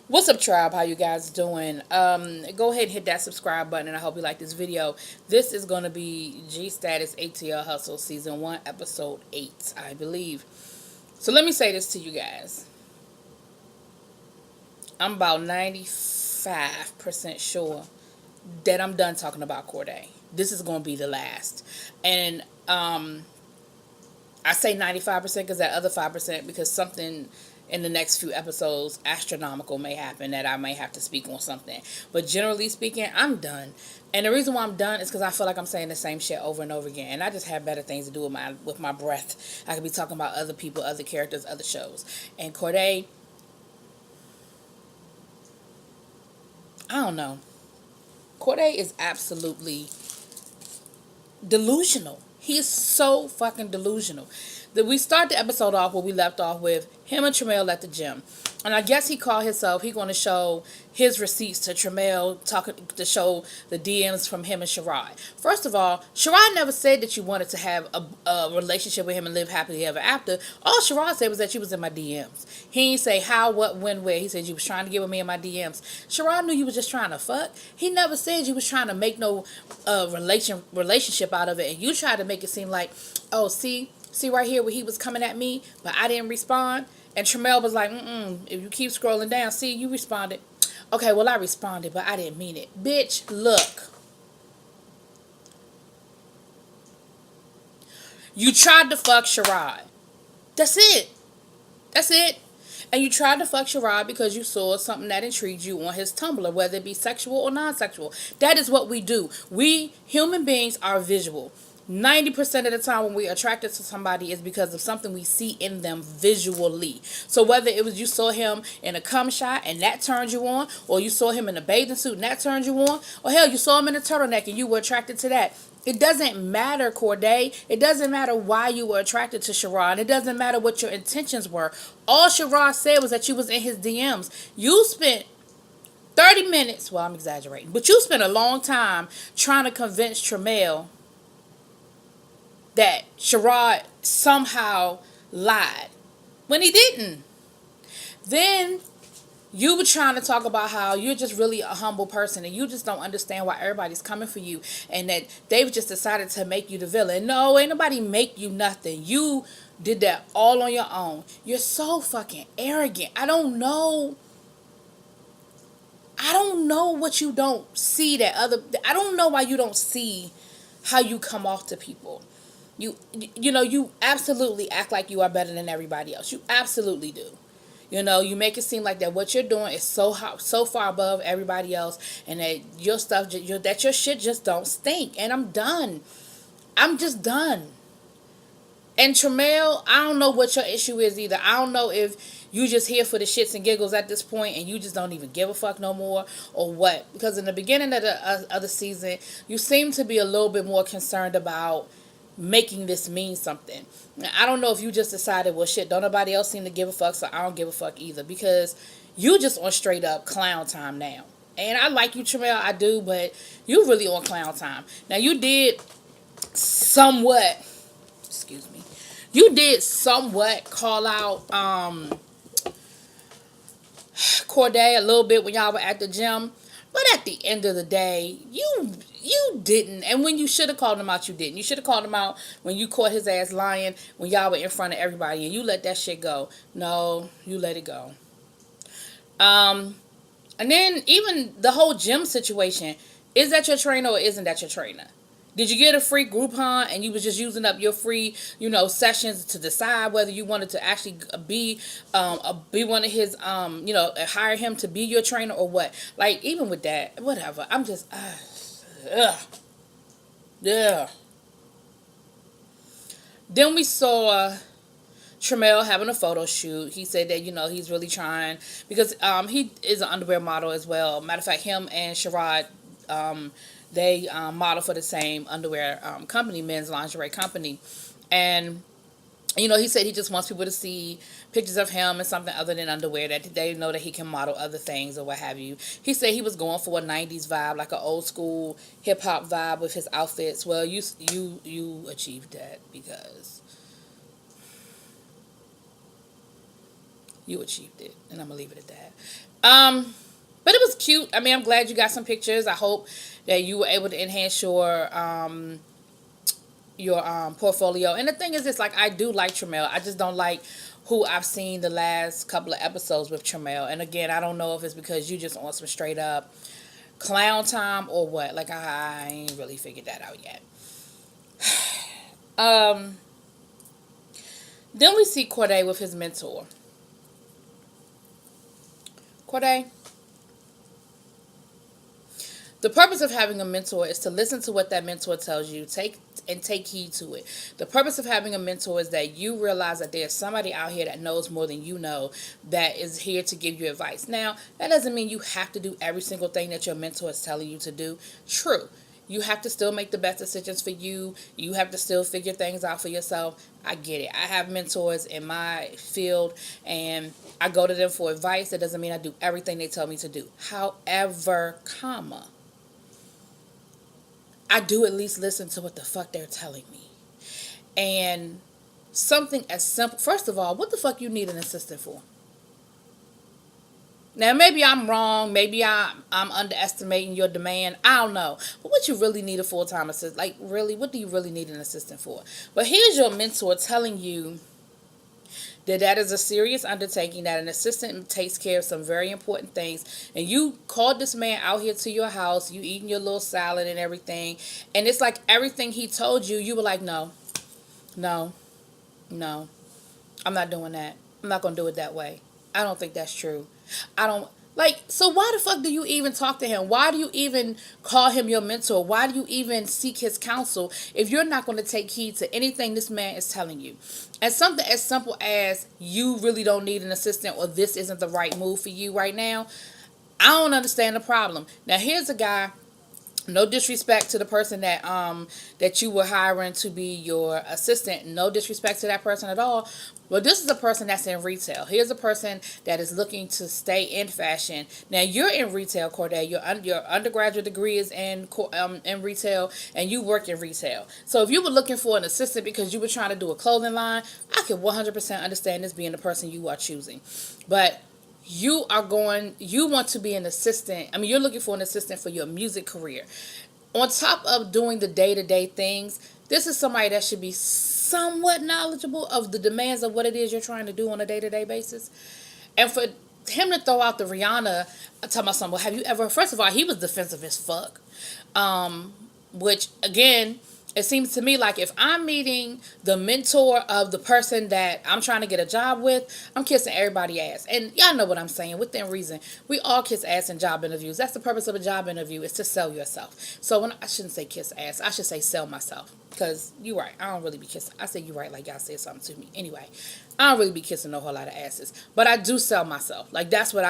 What's up, tribe? How you guys doing? Go ahead and hit that subscribe button, and I hope you like this video. This is going to be Gstatus ATL Hustle Season 1, Episode 8, I believe. So let me say this to you guys. I'm about 95% sure that I'm done talking about Corday. This is going to be the last. And I say 95% because that other 5%, because something in the next few episodes astronomical may happen that I may have to speak on something. But generally speaking, I'm done. And the reason why I'm done is because I feel like I'm saying the same shit over and over again. And I just have better things to do with my breath. I could be talking about other people, other characters, other shows. And Corday, I don't know. Corday is absolutely delusional. He is so fucking delusional. That we start the episode off where we left off with him and Tremel at the gym. And I guess he called himself, he going to show his receipts to Tremel, to show the DMs from him and Sherrod. First of all, Sherrod never said that you wanted to have a relationship with him and live happily ever after. All Sherrod said was that you was in my DMs. He didn't say how, what, when, where. He said you was trying to get with me in my DMs. Sherrod knew you was just trying to fuck. He never said you was trying to make no relationship out of it. And you tried to make it seem like, oh, see right here where he was coming at me, but I didn't respond. And Tremel was like, if you keep scrolling down, see, you responded. Okay, well, I responded, but I didn't mean it. Bitch, look. You tried to fuck Sherrod. That's it. That's it. And you tried to fuck Sherrod because you saw something that intrigued you on his Tumblr, whether it be sexual or non-sexual. That is what we do. We, human beings, are visual. 90% of the time when we're attracted to somebody is because of something we see in them visually. So whether it was you saw him in a cum shot and that turned you on, or you saw him in a bathing suit and that turned you on, or hell, you saw him in a turtleneck and you were attracted to that. It doesn't matter, Corday. It doesn't matter why you were attracted to Sherrod. It doesn't matter what your intentions were. All Sherrod said was that you was in his DMs. You spent 30 minutes, well, I'm exaggerating, but you spent a long time trying to convince Tremel that Sherrod somehow lied when he didn't. Then you were trying to talk about how you're just really a humble person and you just don't understand why everybody's coming for you and that they've just decided to make you the villain. No, ain't nobody make you nothing. You did that all on your own. You're so fucking arrogant. I don't know what you don't see I don't know why you don't see how you come off to people. You absolutely act like you are better than everybody else. You absolutely do. You make it seem like that what you're doing is so far above everybody else, and that your stuff, that your shit just don't stink. And I'm done. I'm just done. And Tremel, I don't know what your issue is either. I don't know if you just here for the shits and giggles at this point, and you just don't even give a fuck no more, or what. Because in the beginning of the season, you seem to be a little bit more concerned about making this mean something. Now, I don't know if you just decided, well, shit, don't nobody else seem to give a fuck, so I don't give a fuck either, because you just on straight up clown time now. And I like you, Tremel, I do, but you really on clown time. Now, you did somewhat call out Corday a little bit when y'all were at the gym, but at the end of the day, you didn't. And when you should have called him out, you didn't. You should have called him out when you caught his ass lying when y'all were in front of everybody, and you let that shit go. No, you let it go. And then even the whole gym situation, is that your trainer or isn't that your trainer? Did you get a free Groupon and you was just using up your free, sessions to decide whether you wanted to actually be one of his, hire him to be your trainer or what? Like, even with that, whatever. I'm just, yeah. Then we saw Tremel having a photo shoot. He said that, he's really trying because he is an underwear model as well. Matter of fact, him and Sherrod, they model for the same underwear company, men's lingerie company. And he said he just wants people to see pictures of him and something other than underwear, that they know that he can model other things or what have you. He said he was going for a 90s vibe, like an old school hip hop vibe with his outfits. Well, you achieved that, because You achieved it, and I'm gonna leave it at that. But it was cute. I mean, I'm glad you got some pictures. I hope that you were able to enhance your portfolio. And the thing is, it's like I do like Tramiel. I just don't like who I've seen the last couple of episodes with Tramiel. And again, I don't know if it's because you just on some straight up clown time or what. Like I ain't really figured that out yet. Then we see Corday with his mentor. Corday, the purpose of having a mentor is to listen to what that mentor tells you, take heed to it. The purpose of having a mentor is that you realize that there's somebody out here that knows more than you know that is here to give you advice. Now, that doesn't mean you have to do every single thing that your mentor is telling you to do. True. You have to still make the best decisions for you. You have to still figure things out for yourself. I get it. I have mentors in my field and I go to them for advice. That doesn't mean I do everything they tell me to do. However, I do at least listen to what the fuck they're telling me. And something as simple, first of all, what the fuck you need an assistant for? Now, maybe I'm wrong. Maybe I'm underestimating your demand. I don't know. But what you really need a full-time assistant? Like, really, what do you really need an assistant for? But here's your mentor telling you that is a serious undertaking, that an assistant takes care of some very important things. And you called this man out here to your house. You eating your little salad and everything. And it's like everything he told you, you were like, no, I'm not doing that. I'm not going to do it that way. I don't think that's true. So why the fuck do you even talk to him? Why do you even call him your mentor? Why do you even seek his counsel if you're not going to take heed to anything this man is telling you? And something as simple as you really don't need an assistant or this isn't the right move for you right now, I don't understand the problem. Now, here's a guy, no disrespect to the person that you were hiring to be your assistant. No disrespect to that person at all. Well, this is a person that's in retail. Here's a person that is looking to stay in fashion. Now, you're in retail, Corday. Your undergraduate degree is in retail, and you work in retail. So if you were looking for an assistant because you were trying to do a clothing line, I could 100% understand this being the person you are choosing. But you want to be an assistant. I mean, you're looking for an assistant for your music career. On top of doing the day-to-day things, this is somebody that should be somewhat knowledgeable of the demands of what it is you're trying to do on a day-to-day basis. And for him to throw out the Rihanna, talking about something, have you ever, first of all, he was defensive as fuck. Which, again, it seems to me like if I'm meeting the mentor of the person that I'm trying to get a job with, I'm kissing everybody's ass. And y'all know what I'm saying, within reason. We all kiss ass in job interviews. That's the purpose of a job interview, is to sell yourself. So I shouldn't say kiss ass, I should say sell myself. Because you're right, I don't really be kissing. I say you're right like y'all said something to me. Anyway, I don't really be kissing no whole lot of asses. But I do sell myself. Like that's what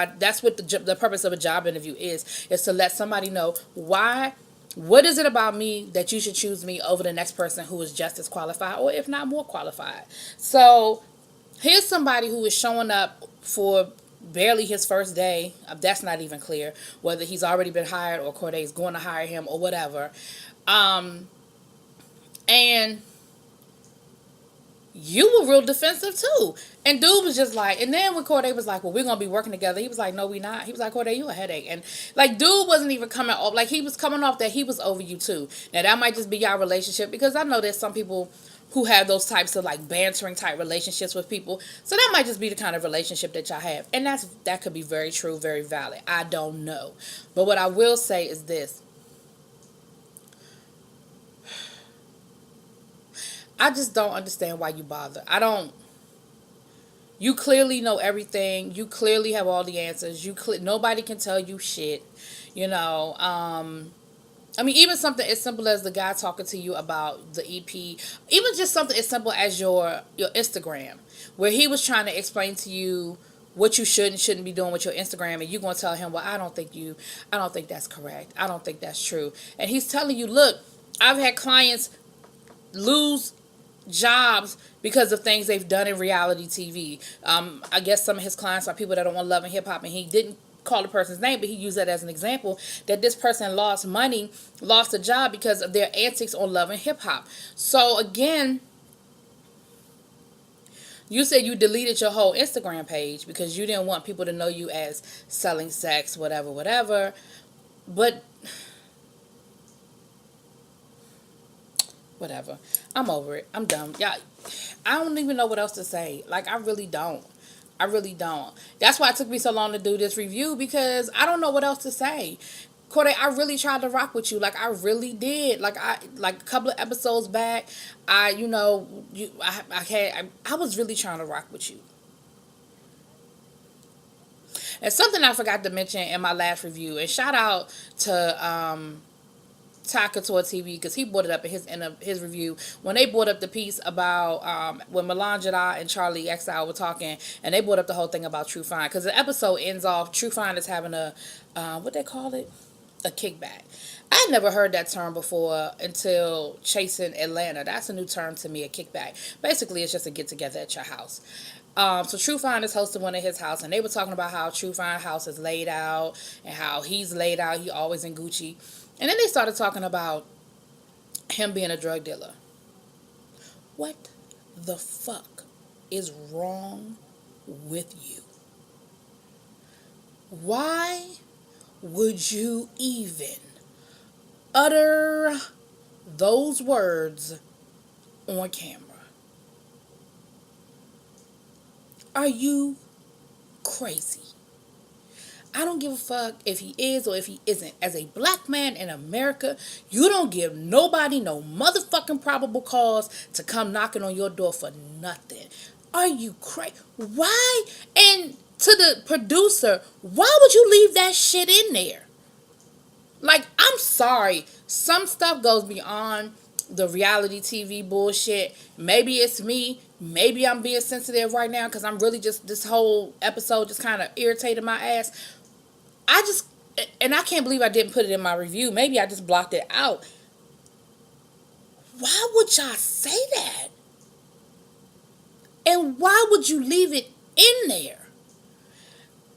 the purpose of a job interview is to let somebody know what is it about me that you should choose me over the next person who is just as qualified or if not more qualified. So here's somebody who is showing up for barely his first day. That's not even clear whether he's already been hired or Corday's going to hire him or whatever. And you were real defensive too. And dude was just like, and then when Corday was like, well, we're going to be working together. He was like, no, we not. He was like, Corday, you a headache. And like, dude wasn't even coming off, like he was coming off that he was over you too. Now that might just be your relationship, because I know there's some people who have those types of like bantering type relationships with people. So that might just be the kind of relationship that y'all have. And that could be very true, very valid. I don't know. But what I will say is this. I just don't understand why you bother. You clearly know everything. You clearly have all the answers. Nobody can tell you shit. You know, I mean, even something as simple as the guy talking to you about the EP, even just something as simple as your Instagram, where he was trying to explain to you what you should and shouldn't be doing with your Instagram, and you're going to tell him, well, I don't think that's correct. I don't think that's true. And he's telling you, look, I've had clients lose jobs because of things they've done in reality TV. I guess some of his clients are people that don't want Love and Hip Hop, and he didn't call the person's name, but he used that as an example that this person lost a job because of their antics on Love and Hip Hop. So again, You said you deleted your whole Instagram page because you didn't want people to know you as selling sex, whatever, whatever. But whatever. I'm over it. I'm done. Yeah, I don't even know what else to say. Like, I really don't. I really don't. That's why it took me so long to do this review, because I don't know what else to say. Corday, I really tried to rock with you. Like, I really did. Like a couple of episodes back, I was really trying to rock with you. And something I forgot to mention in my last review, and shout out to Ty Couture TV, because he brought it up in his review when they brought up the piece about when Melange and I and Charlie XL were talking, and they brought up the whole thing about True Fine, because the episode ends off True Fine is having a what they call it, a kickback. I never heard that term before until Chasing Atlanta. That's a new term to me, a kickback. Basically, it's just a get together at your house. So True Fine is hosting one at his house, and they were talking about how True Fine house is laid out and how he's laid out. He always in Gucci. And then they started talking about him being a drug dealer. What the fuck is wrong with you? Why would you even utter those words on camera? Are you crazy? I don't give a fuck if he is or if he isn't. As a black man in America, you don't give nobody no motherfucking probable cause to come knocking on your door for nothing. Are you crazy? Why? And to the producer, why would you leave that shit in there? Like, I'm sorry. Some stuff goes beyond the reality TV bullshit. Maybe it's me. Maybe I'm being sensitive right now because I'm really just, this whole episode just kind of irritated my ass. And I can't believe I didn't put it in my review. Maybe I just blocked it out. Why would y'all say that? And why would you leave it in there?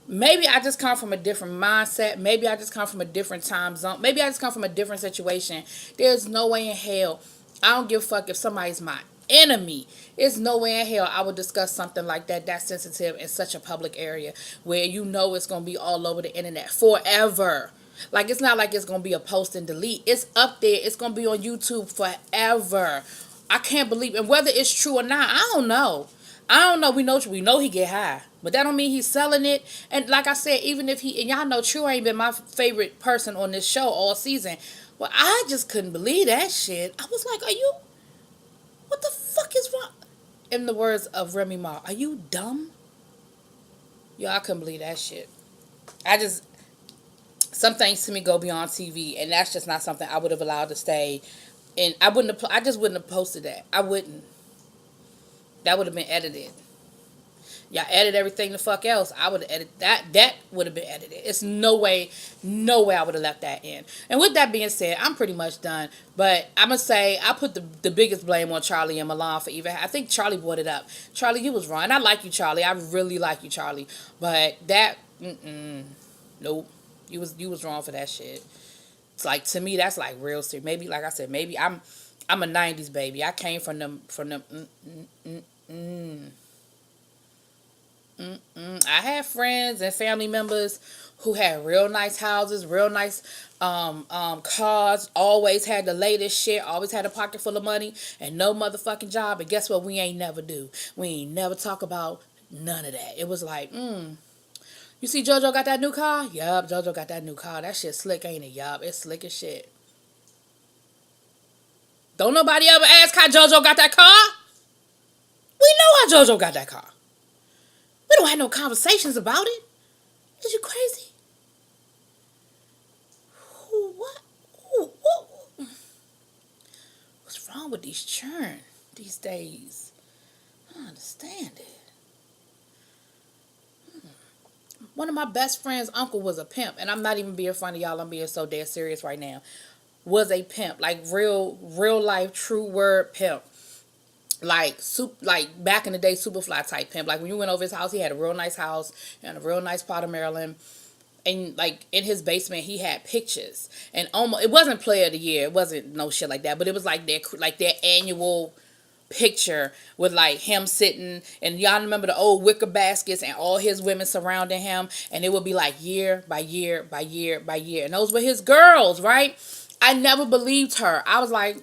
Maybe I just come from a different mindset. Maybe I just come from a different time zone. Maybe I just come from a different situation. There's no way in hell. I don't give a fuck if somebody's my enemy. There's no way in hell I would discuss something like that sensitive in such a public area where you know it's going to be all over the internet forever. Like, it's not like it's going to be a post and delete. It's up there. It's going to be on YouTube forever. I can't believe it. And whether it's true or not, I don't know. We know he get high, but that don't mean he's selling it. And like I said, even if he, and y'all know True ain't been my favorite person on this show all season. Well, I just couldn't believe that shit. I was like, what the fuck is wrong? In the words of Remy Ma, are you dumb? Y'all, I couldn't believe that shit. Some things to me go beyond TV, and that's just not something I would have allowed to stay. And I just wouldn't have posted that. I wouldn't. That would have been edited. Y'all edit everything the fuck else. I would have edited that. That would have been edited. It's no way I would have left that in. And with that being said, I'm pretty much done. But I'm going to say, I put the biggest blame on Charlie and Milan for even, I think Charlie brought it up. Charlie, you was wrong. And I like you, Charlie. I really like you, Charlie. But that, nope. You was wrong for that shit. It's like, to me, that's like real serious. Maybe, like I said, maybe I'm a 90s baby. I came from them. I had friends and family members who had real nice houses, real nice cars, always had the latest shit, always had a pocket full of money, and no motherfucking job. And guess what? We ain't never do. We ain't never talk about none of that. It was like, you see JoJo got that new car? Yup, JoJo got that new car. That shit slick, ain't it? Yup, it's slick as shit. Don't nobody ever ask how JoJo got that car? We know how JoJo got that car. We don't have no conversations about it. Is you crazy? What's wrong with these churn these days? I don't understand it. One of my best friend's uncle was a pimp, and I'm not even being funny, y'all. I'm being so dead serious right now. Was a pimp, like real life, true word pimp. Like back in the day, Superfly type pimp. Like when you went over his house, he had a real nice house and a real nice part of Maryland. And like in his basement, he had pictures. And almost, it wasn't Player of the Year. It wasn't no shit like that. But it was like their annual picture with like him sitting, and y'all remember the old wicker baskets and all his women surrounding him, and it would be like year by year by year by year, and those were his girls, right? I never believed her. I was like,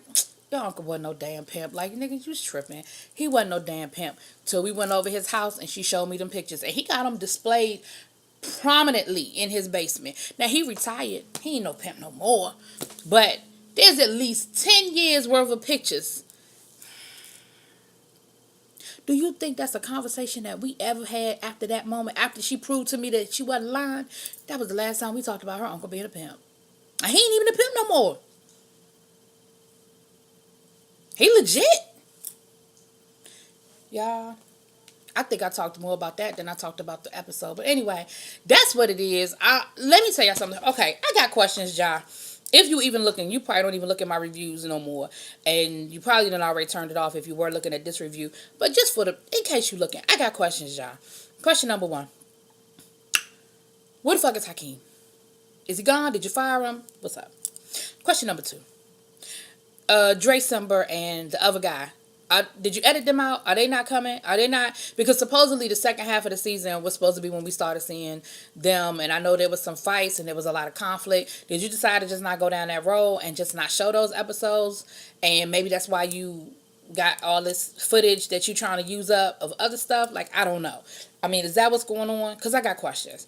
your uncle wasn't no damn pimp. Like, nigga, you was tripping. He wasn't no damn pimp. Till we went over his house and she showed me them pictures, and he got them displayed prominently in his basement. Now he retired. He ain't no pimp no more, but there's at least 10 years worth of pictures. Do you think that's a conversation that we ever had after that moment? After she proved to me that she wasn't lying? That was the last time we talked about her uncle being a pimp. And he ain't even a pimp no more. He legit. Y'all, I think I talked more about that than I talked about the episode. But anyway, that's what it is. Let me tell y'all something. Okay, I got questions, y'all. If you even looking, you probably don't even look at my reviews no more. And you probably done already turned it off if you were looking at this review. But just in case you looking, I got questions, y'all. Question number 1. Where the fuck is Hakeem? Is he gone? Did you fire him? What's up? Question number 2. Dre Simber and the other guy. Did you edit them out? Are they not coming? Are they not? Because supposedly the second half of the season was supposed to be when we started seeing them. And I know there was some fights and there was a lot of conflict. Did you decide to just not go down that road and just not show those episodes? And maybe that's why you got all this footage that you're trying to use up of other stuff? Like, I don't know. I mean, is that what's going on? Because I got questions.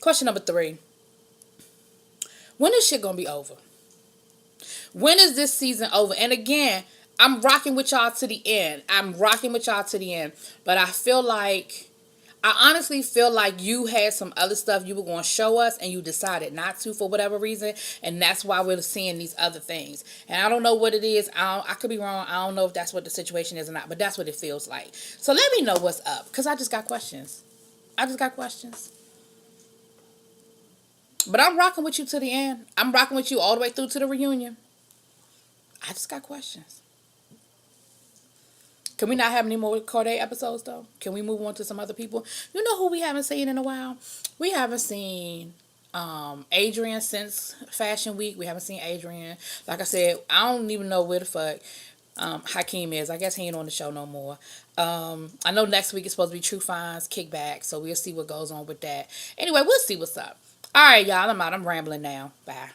Question number 3. When is shit going to be over? When is this season over? And again, I'm rocking with y'all to the end. But I honestly feel like you had some other stuff you were going to show us and you decided not to for whatever reason. And that's why we're seeing these other things. And I don't know what it is. I could be wrong. I don't know if that's what the situation is or not. But that's what it feels like. So let me know what's up. Because I just got questions. But I'm rocking with you to the end. I'm rocking with you all the way through to the reunion. I just got questions. Can we not have any more Corday episodes, though? Can we move on to some other people? You know who we haven't seen in a while? We haven't seen Adrian since Fashion Week. We haven't seen Adrian. Like I said, I don't even know where the fuck Hakeem is. I guess he ain't on the show no more. I know next week is supposed to be True Finds Kickback, so we'll see what goes on with that. Anyway, we'll see what's up. All right, y'all. I'm out. I'm rambling now. Bye.